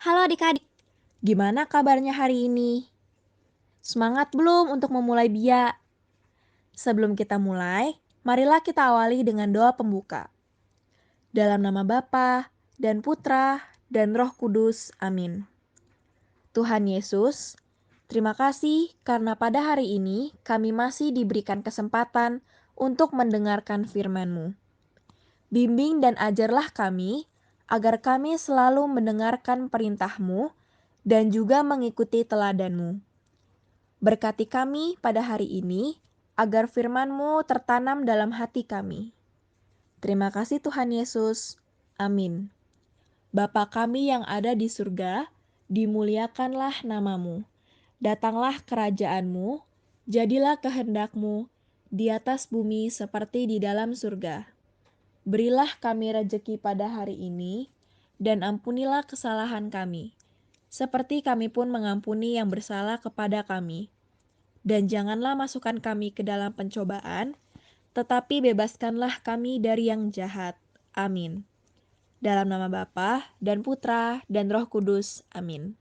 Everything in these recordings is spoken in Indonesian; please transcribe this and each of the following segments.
Halo adik-adik, gimana kabarnya hari ini? Semangat belum untuk memulai Bia? Sebelum kita mulai, marilah kita awali dengan doa pembuka. Dalam nama Bapa dan Putra dan Roh Kudus, amin. Tuhan Yesus, terima kasih karena pada hari ini kami masih diberikan kesempatan untuk mendengarkan firman-Mu. Bimbing dan ajarlah kami, agar kami selalu mendengarkan perintah-Mu dan juga mengikuti teladan-Mu. Berkati kami pada hari ini, agar firman-Mu tertanam dalam hati kami. Terima kasih Tuhan Yesus. Amin. Bapa kami yang ada di surga, dimuliakanlah nama-Mu. Datanglah kerajaan-Mu, jadilah kehendak-Mu, di atas bumi seperti di dalam surga. Berilah kami rejeki pada hari ini, dan ampunilah kesalahan kami, seperti kami pun mengampuni yang bersalah kepada kami. Dan janganlah masukkan kami ke dalam pencobaan, tetapi bebaskanlah kami dari yang jahat. Amin. Dalam nama Bapa dan Putra dan Roh Kudus. Amin.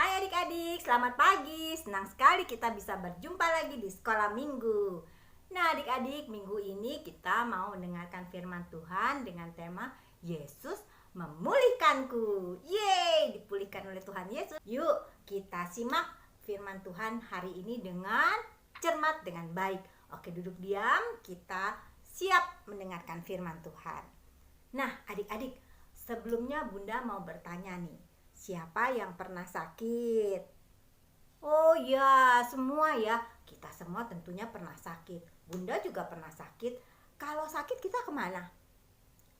Hai adik-adik, selamat pagi. Senang sekali kita bisa berjumpa lagi di sekolah minggu. Nah adik-adik, minggu ini kita mau mendengarkan firman Tuhan dengan tema Yesus memulihkanku. Yeay, dipulihkan oleh Tuhan Yesus. Yuk kita simak firman Tuhan hari ini dengan cermat, dengan baik. Oke, duduk diam, kita siap mendengarkan firman Tuhan. Nah adik-adik, sebelumnya Bunda mau bertanya nih, siapa yang pernah sakit? Oh ya, semua ya. Kita semua tentunya pernah sakit. Bunda juga pernah sakit. Kalau sakit kita kemana?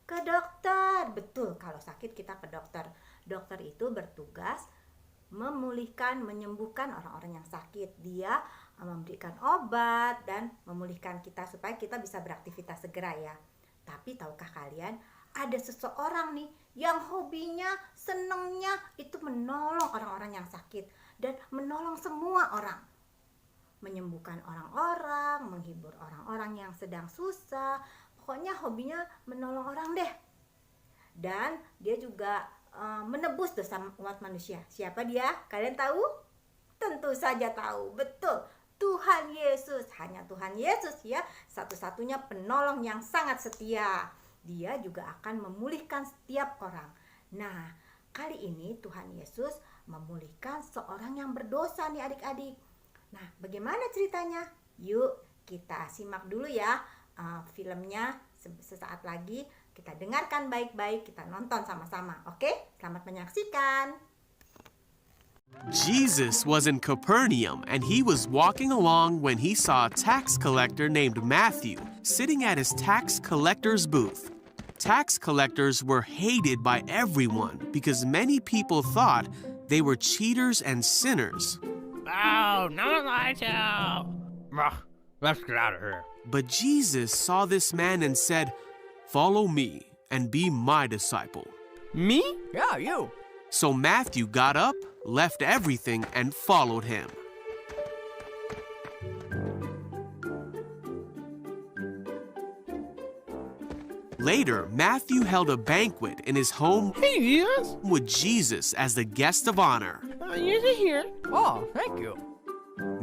Ke dokter. Betul, kalau sakit kita ke dokter. Dokter itu bertugas memulihkan, menyembuhkan orang-orang yang sakit. Dia memberikan obat dan memulihkan kita supaya kita bisa beraktivitas segera ya. Tapi tahukah kalian, ada seseorang nih yang hobinya, senengnya itu menolong orang-orang yang sakit dan menolong semua orang, menyembuhkan orang-orang, menghibur orang-orang yang sedang susah. Pokoknya hobinya menolong orang deh. Dan dia juga menebus dosa umat manusia. Siapa dia? Kalian tahu? Tentu saja tahu. Betul, Tuhan Yesus. Hanya Tuhan Yesus ya, satu-satunya penolong yang sangat setia. Dia juga akan memulihkan setiap orang. Nah, kali ini Tuhan Yesus memulihkan seorang yang berdosa nih adik-adik. Nah, bagaimana ceritanya? Yuk kita simak dulu ya filmnya sesaat lagi. Kita dengarkan baik-baik, kita nonton sama-sama. Oke? Selamat menyaksikan. Jesus was in Capernaum, and he was walking along when he saw a tax collector named Matthew sitting at his tax collector's booth. Tax collectors were hated by everyone because many people thought they were cheaters and sinners. Oh, none of my tell. Let's get out of here. But Jesus saw this man and said, "Follow me and be my disciple." Me? Yeah, you. So Matthew got up, left everything, and followed him. Later, Matthew held a banquet in his home Hey, yes. with Jesus as the guest of honor. Yes, I hear. Oh, thank you.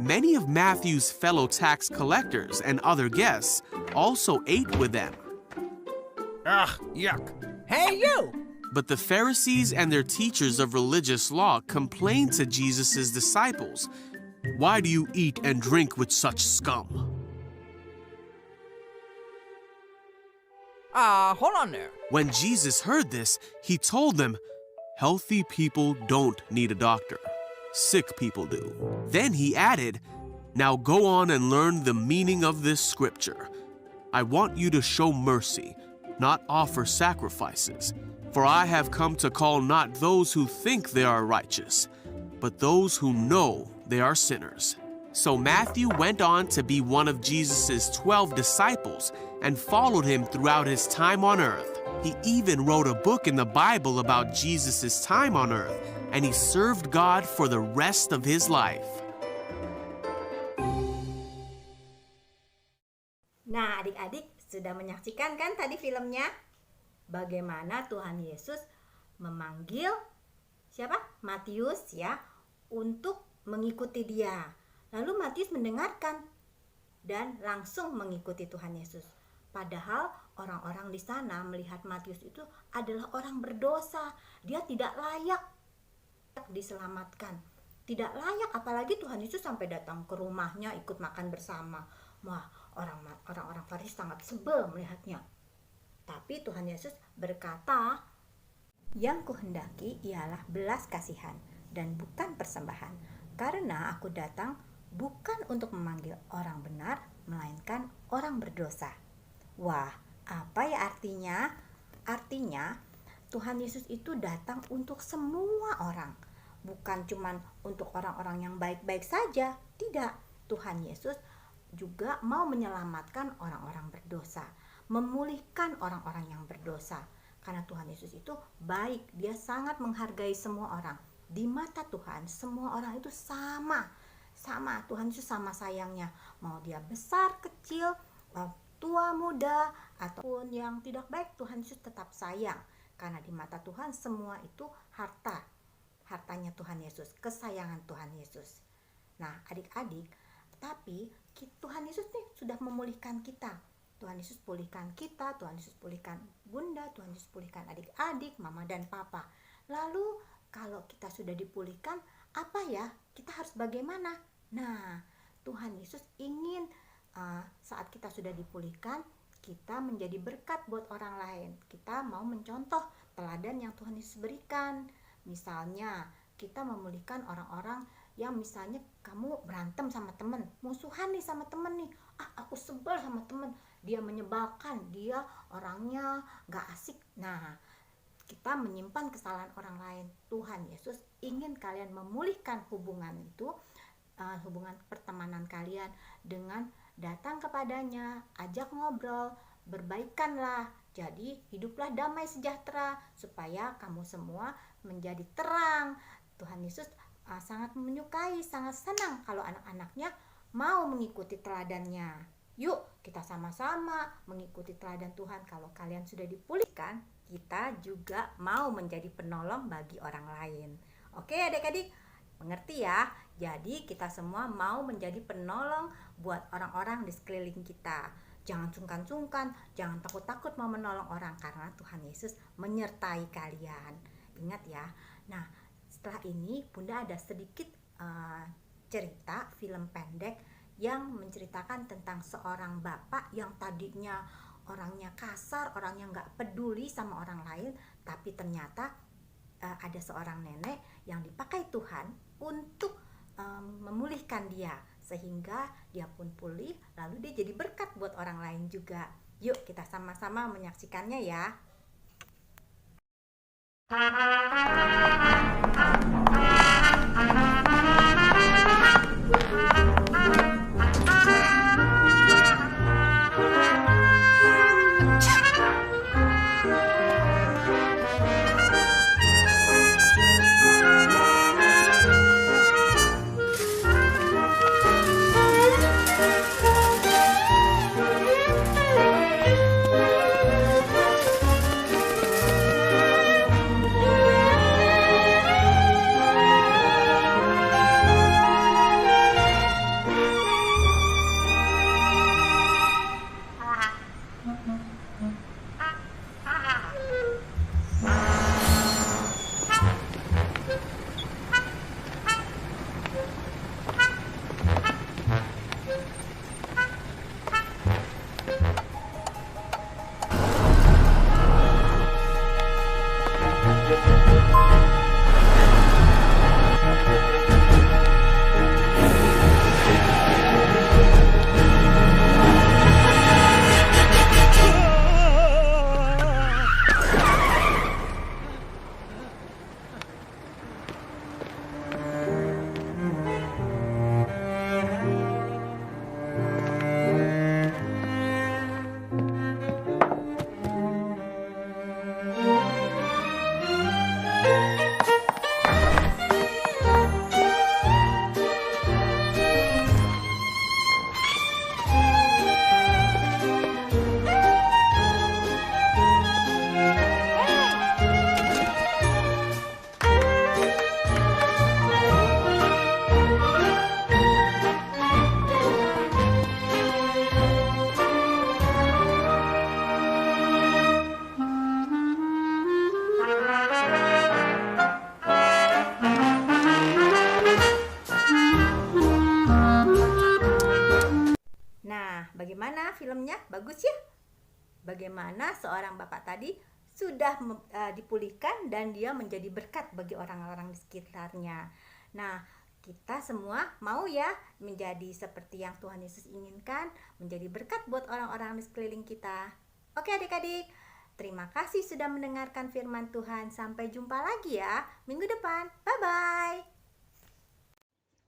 Many of Matthew's fellow tax collectors and other guests also ate with them. Ugh, yuck. Hey, you. But the Pharisees and their teachers of religious law complained to Jesus' disciples, "Why do you eat and drink with such scum?" Hold on there. When Jesus heard this, he told them, "Healthy people don't need a doctor. Sick people do." Then he added, "Now go on and learn the meaning of this scripture. I want you to show mercy, not offer sacrifices. For I have come to call not those who think they are righteous, but those who know they are sinners." So Matthew went on to be one of Jesus' 12 disciples and followed him throughout his time on earth. He even wrote a book in the Bible about Jesus' time on earth, and he served God for the rest of his life. Nah adik-adik sudah menyaksikan kan tadi filmnya? Bagaimana Tuhan Yesus memanggil siapa? Matius ya, untuk mengikuti dia. Lalu Matius mendengarkan dan langsung mengikuti Tuhan Yesus. Padahal orang-orang di sana melihat Matius itu adalah orang berdosa. Dia tidak layak diselamatkan. Tidak layak, apalagi Tuhan Yesus sampai datang ke rumahnya ikut makan bersama. Wah, orang-orang Farisi sangat sebel melihatnya. Tapi Tuhan Yesus berkata, yang kuhendaki ialah belas kasihan dan bukan persembahan. Karena aku datang bukan untuk memanggil orang benar, melainkan orang berdosa. Wah, apa ya artinya? Artinya Tuhan Yesus itu datang untuk semua orang, bukan cuma untuk orang-orang yang baik-baik saja. Tidak, Tuhan Yesus juga mau menyelamatkan orang-orang berdosa, memulihkan orang-orang yang berdosa. Karena Tuhan Yesus itu baik, dia sangat menghargai semua orang. Di mata Tuhan, semua orang itu sama. Tuhan Yesus sama sayangnya. Mau dia besar, kecil, tua, muda, ataupun yang tidak baik, Tuhan Yesus tetap sayang. Karena di mata Tuhan semua itu hartanya Tuhan Yesus, kesayangan Tuhan Yesus. Nah, adik-adik, tapi Tuhan Yesus nih sudah memulihkan kita. Tuhan Yesus pulihkan kita, Tuhan Yesus pulihkan bunda, Tuhan Yesus pulihkan adik-adik, mama dan papa. Lalu kalau kita sudah dipulihkan, apa ya? Kita harus bagaimana? Nah, Tuhan Yesus ingin saat kita sudah dipulihkan, kita menjadi berkat buat orang lain. Kita mau mencontoh teladan yang Tuhan Yesus berikan. Misalnya, kita memulihkan orang-orang yang misalnya kamu berantem sama temen, musuhan nih sama temen nih. Aku sebel sama temen, dia menyebalkan, dia orangnya gak asik. Nah, kita menyimpan kesalahan orang lain. Tuhan Yesus ingin kalian memulihkan hubungan itu, hubungan pertemanan kalian dengan datang kepadanya, ajak ngobrol, berbaikanlah. Jadi hiduplah damai sejahtera supaya kamu semua menjadi terang. Tuhan Yesus sangat menyukai, sangat senang kalau anak-anaknya mau mengikuti teladannya. Yuk kita sama-sama mengikuti teladan Tuhan. Kalau kalian sudah dipulihkan, kita juga mau menjadi penolong bagi orang lain. Oke adik-adik, mengerti ya? Jadi kita semua mau menjadi penolong buat orang-orang di sekeliling kita. Jangan sungkan-sungkan, jangan takut-takut mau menolong orang, karena Tuhan Yesus menyertai kalian. Ingat ya. Nah, setelah ini Bunda ada sedikit cerita film pendek yang menceritakan tentang seorang bapak yang tadinya orangnya kasar, orangnya gak peduli sama orang lain, tapi ternyata ada seorang nenek yang dipakai Tuhan untuk memulihkan dia, sehingga dia pun pulih, lalu dia jadi berkat buat orang lain juga. Yuk kita sama-sama menyaksikannya ya. bagaimana seorang bapak tadi sudah dipulihkan dan dia menjadi berkat bagi orang-orang di sekitarnya. Nah, kita semua mau ya menjadi seperti yang Tuhan Yesus inginkan, menjadi berkat buat orang-orang di sekeliling kita. Oke adik-adik, terima kasih sudah mendengarkan firman Tuhan. Sampai jumpa lagi ya minggu depan. Bye-bye.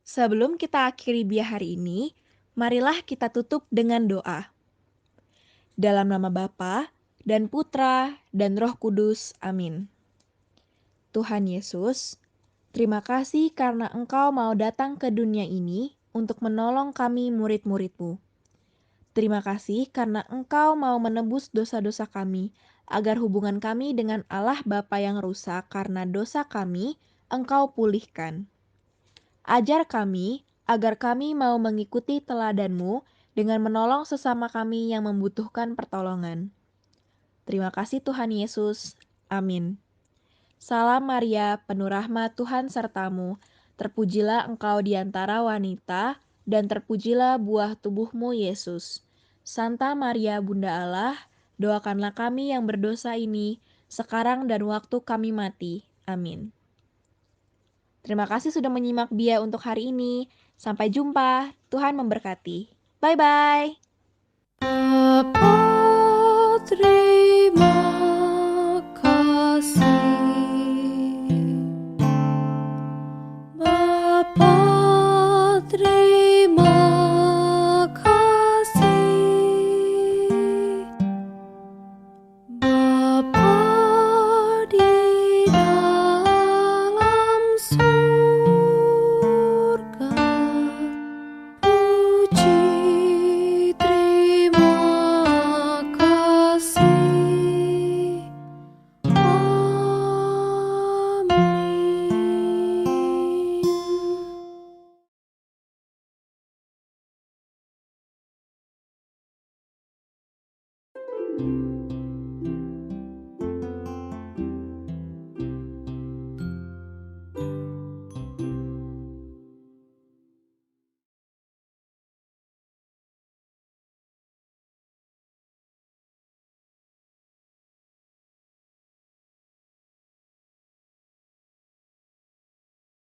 Sebelum kita akhiri Bia hari ini, marilah kita tutup dengan doa. Dalam nama Bapa dan Putra dan Roh Kudus. Amin. Tuhan Yesus, terima kasih karena Engkau mau datang ke dunia ini untuk menolong kami murid-murid-Mu. Terima kasih karena Engkau mau menebus dosa-dosa kami, agar hubungan kami dengan Allah Bapa yang rusak karena dosa kami, Engkau pulihkan. Ajar kami, agar kami mau mengikuti teladan-Mu dengan menolong sesama kami yang membutuhkan pertolongan. Terima kasih Tuhan Yesus. Amin. Salam Maria, penuh rahmat Tuhan sertamu. Terpujilah engkau di antara wanita, dan terpujilah buah tubuhmu Yesus. Santa Maria Bunda Allah, doakanlah kami yang berdosa ini, sekarang dan waktu kami mati. Amin. Terima kasih sudah menyimak Bia untuk hari ini. Sampai jumpa, Tuhan memberkati. Bye-bye.